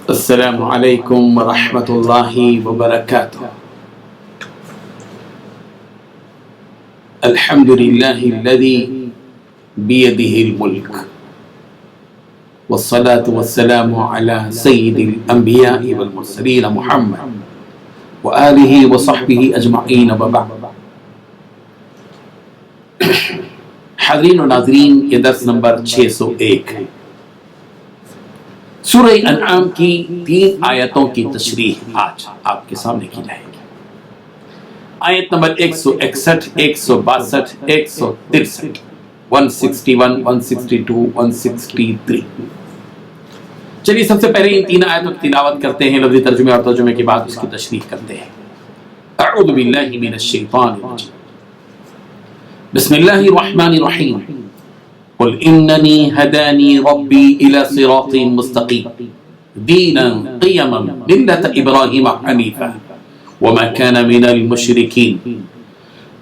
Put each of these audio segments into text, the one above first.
السلام علیکم ورحمۃ اللہ وبرکاتہ۔ الحمد للہ الذی بیدہ الملک والصلاة والسلام علی سید الانبیاء والمرسلین محمد وآلہ وصحبہ اجمعین وبعد۔ حاضرین و ناظرین، یہ درس نمبر 601 ہے۔ سورہ انعام کی 3 آیتوں کی تشریح آج آپ کے سامنے کی جائے گی۔ آیت نمبر 161، 162، 163، 161، 162، 163۔ چلیے سب سے پہلے ان 3 آیتوں کی تلاوت کرتے ہیں، لفظی ترجمے اور ترجمے کے بعد اس کی تشریح کرتے ہیں۔ اعوذ باللہ من الشیطان الرجیم، بسم اللہ الرحمن الرحیم۔ قل اننی ہدانی ربی الی صراط مستقیم دینا قیما ملۃ ابراہیم حنیفا وما کان من المشرکین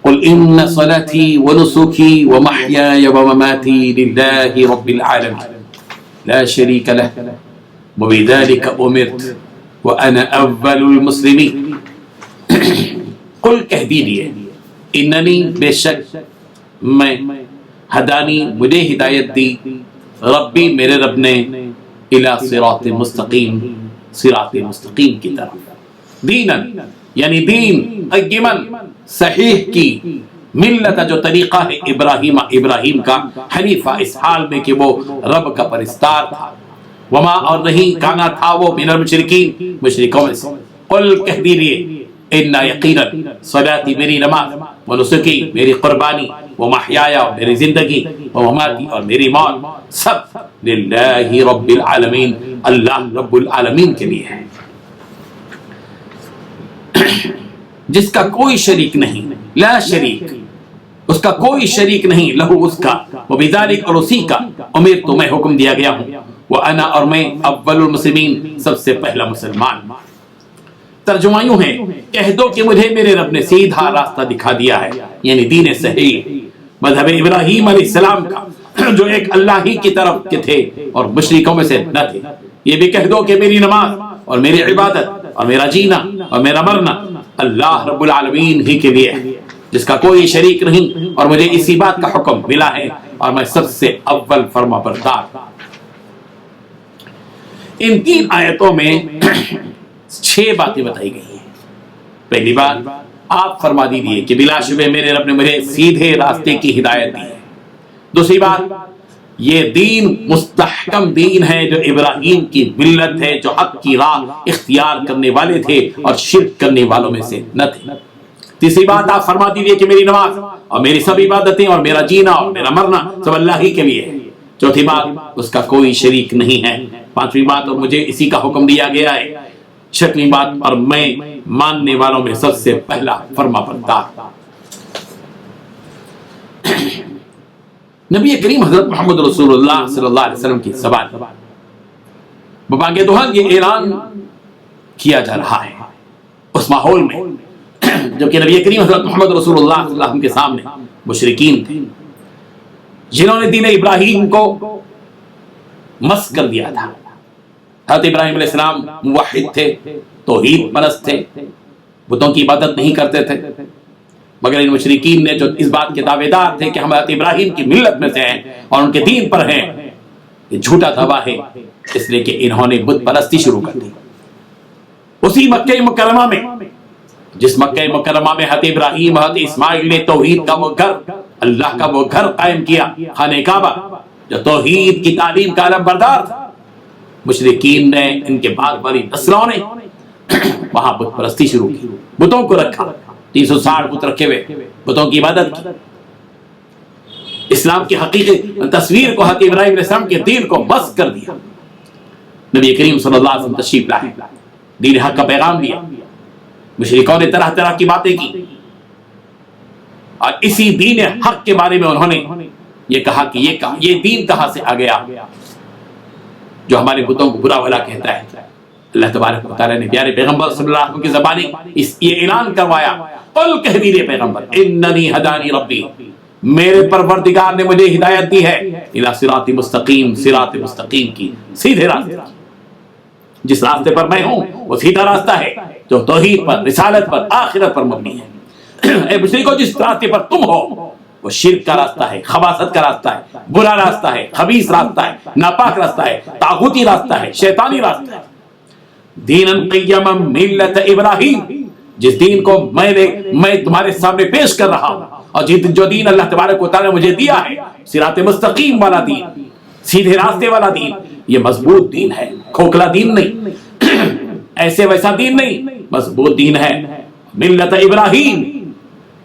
قل ان صلاتی ونسکی ومحیای ومماتی للہ رب العالمین لا شریک لہ وبذلک امرت وانا اول المسلمین۔ قل کہہ دیجئے، اننی بے شک میں، ہدانی مجھے ہدایت دی، ربی میرے رب نے، الی صراط مستقیم صراط مستقیم کی طرف، دینا یعنی دین، قیما صحیح کی، ملت جو طریقہ ہے ابراہیم کا، حنیفہ اس حال میں کہ وہ رب کا پرستار تھا، وما اور نہیں کانا تھا وہ من المشرکین مشرکوں میں سے۔ قل کہہ دیجئے، ان یقینا صلاتی میری نماز، ونسکی میری قربانی، ومحیایا اور میری زندگی، ومماتی اور میری موت، سب للہ رب العالمین اللہ رب العالمین کے لیے ہے، جس کا کوئی شریک نہیں، لا شریک، اس کا کوئی شریک نہیں، لہو اس کا، وبذالک اور اسی کا، امرت میں حکم دیا گیا ہوں، وانا اور میں اول المسلمین سب سے پہلا مسلمان۔ ترجمہ یوں ہے، کہہ دو کہ مجھے میرے رب نے سیدھا راستہ دکھا دیا ہے، یعنی دین صحیح، مذہب ابراہیم علیہ السلام کا، جو ایک اللہ ہی کی طرف کے تھے اور مشرکوں میں سے نہ تھے۔ یہ بھی کہہ دو کہ میری نماز اور میری عبادت اور میرا جینا اور میرا مرنا اللہ رب العالمین ہی کے لیے ہے، جس کا کوئی شریک نہیں، اور مجھے اسی بات کا حکم ملا ہے اور میں سب سے اول فرما بردار۔ ان 3 آیتوں میں 6 باتیں بتائی گئی ہیں۔ پہلی بات، آپ فرما دیجئے کہ بلا شبہ میرے رب نے مجھے سیدھے راستے کی ہدایت دی ہے۔ دوسری بات، یہ دین مستحکم دین ہے جو ابراہیم کی ملت ہے، جو حق کی راہ اختیار کرنے والے تھے اور شرک کرنے والوں میں سے نہ تھے۔ تیسری بات، آپ فرما دیجئے کہ میری نماز اور میری سب عبادتیں اور میرا جینا اور میرا مرنا سب اللہ ہی کے لیے ہے۔ چوتھی بات، اس کا کوئی شریک نہیں ہے۔ پانچویں بات، اور مجھے اسی کا حکم دیا گیا ہے۔ چھٹویں بات، اور میں ماننے والوں میں سب سے پہلا فرما بردار۔ نبی کریم حضرت محمد رسول اللہ صلی اللہ علیہ وسلم کی زبان ببانگ دہل یہ اعلان کیا جا رہا ہے اس ماحول میں جبکہ نبی کریم حضرت محمد رسول اللہ صلی اللہ علیہ وسلم کے سامنے مشرکین تھے، جنہوں نے دین ابراہیم کو مسخ کر دیا تھا۔ حضرت ابراہیم علیہ السلام موحد تھے، توحید پرست تھے، بتوں کی عبادت نہیں کرتے تھے، مگر ان مشرکین نے جو اس بات کے دعوے دار تھے کہ ہم حضرت ابراہیم کی ملت میں سے ہیں اور ان کے دین پر ہیں، یہ جھوٹا دعویٰ ہے، اس لیے کہ انہوں نے بت پرستی شروع کر دی۔ اسی مکہ مکرمہ میں، جس مکہ مکرمہ میں حضرت ابراہیم حضرت اسماعیل نے توحید کا وہ گھر، اللہ کا وہ گھر قائم کیا، خانہ کعبہ، جو توحید کی تعلیم کا علم بردار تھا، مشرکین نے، ان کے بعد والی نسلوں نے وہاں بت پرستی شروع کی، بتوں کو رکھا، 360 بت رکھے ہوئے، بتوں کی عبادت کی۔ اسلام کی حقیقی تصویر کو، حضرت ابراہیم علیہ السلام کے دین کو مسخ کر دیا۔ نبی کریم صلی اللہ علیہ وسلم تشریف لائے، دین حق کا پیغام دیا، مشرکوں نے طرح طرح کی باتیں کی، اور اسی دین حق کے بارے میں انہوں نے یہ کہا کہ یہ دین کہاں سے آ گیا جو ہمارے بتوں کو برا بھلا کہتا ہے۔ اللہ تبارک و تعالیٰ نے پیارے پیغمبر صلی اللہ علیہ وسلم کی زبانی یہ اعلان کروایا، قل کہہ دیجئے پیغمبر، اننی ہدانی ربی، میرے پروردگار نے مجھے ہدایت دی ہے، الی صراط مستقیم، صراط مستقیم کی، سیدھے راستے کی۔ جس راستے پر میں ہوں وہ سیدھا راستہ ہے جو توحید پر، رسالت پر، آخرت پر مبنی ہے۔ اے مشرکو، جس راستے پر تم ہو وہ شرک کا راستہ ہے، خباثت کا راستہ ہے، برا راستہ ہے، خبیث راستہ ہے، ناپاک راستہ ہے، طاغوتی راستہ ہے، شیطانی راستہ ہے۔ دینا قیما ملت ابراہیم، جس دین کو میں تمہارے سامنے پیش کر رہا ہوں، اور جو دین اللہ تبارک و تعالیٰ نے مجھے دیا ہے، صراط مستقیم والا دین، سیدھے راستے والا دین، یہ مضبوط دین ہے، کھوکھلا دین نہیں، ایسے ویسا دین نہیں، مضبوط دین ہے۔ ملت ابراہیم،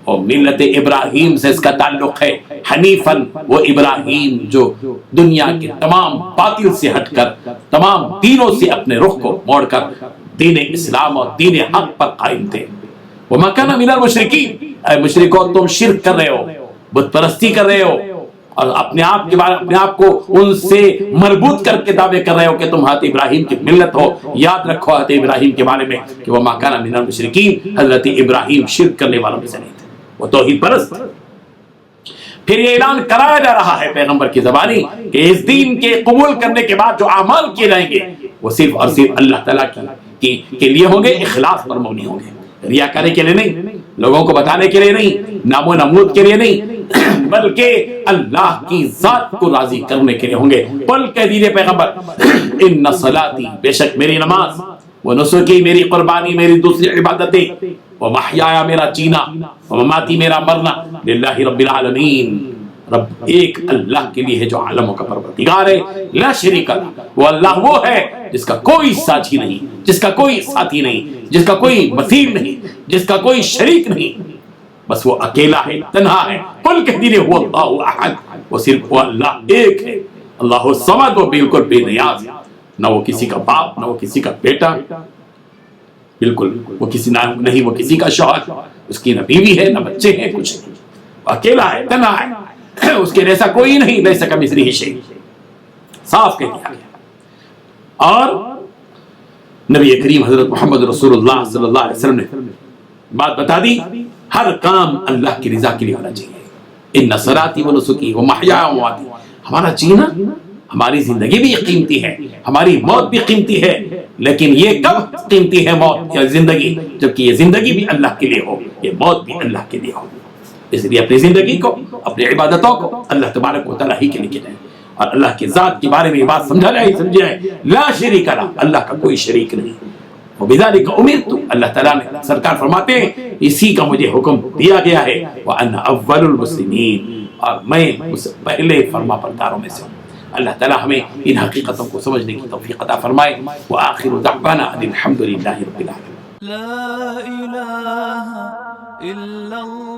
اور ملت ابراہیم سے اس کا تعلق ہے حنیفاً، وہ ابراہیم جو دنیا کے تمام باطل سے ہٹ کر، تمام دینوں سے اپنے رخ کو موڑ کر دین اسلام اور دین حق پر قائم تھے۔ وَمَا كَانَ مِنَ الْمُشْرِكِينَ، اے مشرکو تم شرک کر رہے ہو، بت پرستی کر رہے ہو، اور اپنے آپ کو ان سے مربوط کر کے دعوے کر رہے ہو کہ تم حضرت ابراہیم کی ملت ہو۔ یاد رکھو حضرت ابراہیم کے بارے میں کہ وَمَا كَانَ مِنَ الْمُشْرِكِينَ، حضرت ابراہیم شرک کرنے والوں میں سے نہیں تھے، وہ توحید پرست۔ پھر یہ اعلان کرایا جا رہا ہے پیغمبر کی زبانی کہ اس دین کے قبول کرنے کے بعد جو اعمال کیے جائیں گے وہ صرف اور صرف اللہ تعالیٰ کے لیے ہوں گے، اخلاص پر مبنی ہوں گے، ریاکاری کے لیے نہیں، لوگوں کو بتانے کے لیے نہیں، نام و نمود کے لیے نہیں، بلکہ اللہ کی ذات کو راضی کرنے کے لیے ہوں گے۔ قل کہہ دیجئے پیغمبر، ان صلاتی، بے شک میری نماز، وہ نسکی میری قربانی، میری دوسری عبادتیں، وہ محیایا میرا جینا، وہ مماتی میرا مرنا، للہ رب العالمین، رب ایک اللہ کے لیے ہے جو عالموں کا پروردگار ہے، لا شریک لہ، وہ اللہ وہ ہے جس کا کوئی ساتھی نہیں، جس کا کوئی ساتھی نہیں، جس کا کوئی مثیل نہیں، جس کا کوئی شریک نہیں، بس وہ اکیلا ہے، تنہا ہے۔ قل کہہ دیجئے هو اللہ احد، وہ صرف وہ اللہ ایک ہے، اللہ الصمد، وہ بالکل بے نیاز، نہ وہ کسی کا باپ، نہ وہ کسی کا بیٹا، بالکل وہ کسی نہیں، وہ کسی کا شوہر، اس کی نہ بیوی ہے، نہ بچے ہیں، کچھ نہیں، وہ اکیلا ہے، تنہا ہے، اس کے جیسا کوئی نہیں، لیس کمثلہ شیء، صاف کہہ دیا گیا۔ اور نبی کریم حضرت محمد رسول اللہ صلی اللہ علیہ وسلم نے بات بتا دی، ہر کام اللہ کی رضا کے لیے ہونا چاہیے۔ ان صلاتی و نسکی و محیایا و مماتی، ہمارا جینا، ہماری زندگی بھی قیمتی ہے، ہماری موت بھی قیمتی ہے، لیکن یہ کب قیمتی ہے موت یا زندگی؟ جبکہ یہ زندگی بھی اللہ کے لیے ہو، یہ موت بھی اللہ کے لیے ہو۔ اس لیے اپنی زندگی کو، اپنی عبادتوں کو اللہ تبارک و تعالیٰ ہی کے لیے جائیں، اور اللہ کی ذات کے بارے میں یہ بات سمجھا جائے، لا شریک لہ، اللہ کا کوئی شریک نہیں۔ وبذالک امرت، اللہ تعالیٰ نے، سرکار فرماتے ہیں اسی کا مجھے حکم دیا گیا ہے، وانا اول المسلمین، اور میں اس پہلے فرما برداروں میں سے ہوں۔ اللہ تعالیٰ ہمیں ان حقیقتوں کو سمجھنے کی توفیق عطا فرمائے۔ وآخر دعوانا ان الحمد للہ رب العالمین۔ لا الہ الا اللہ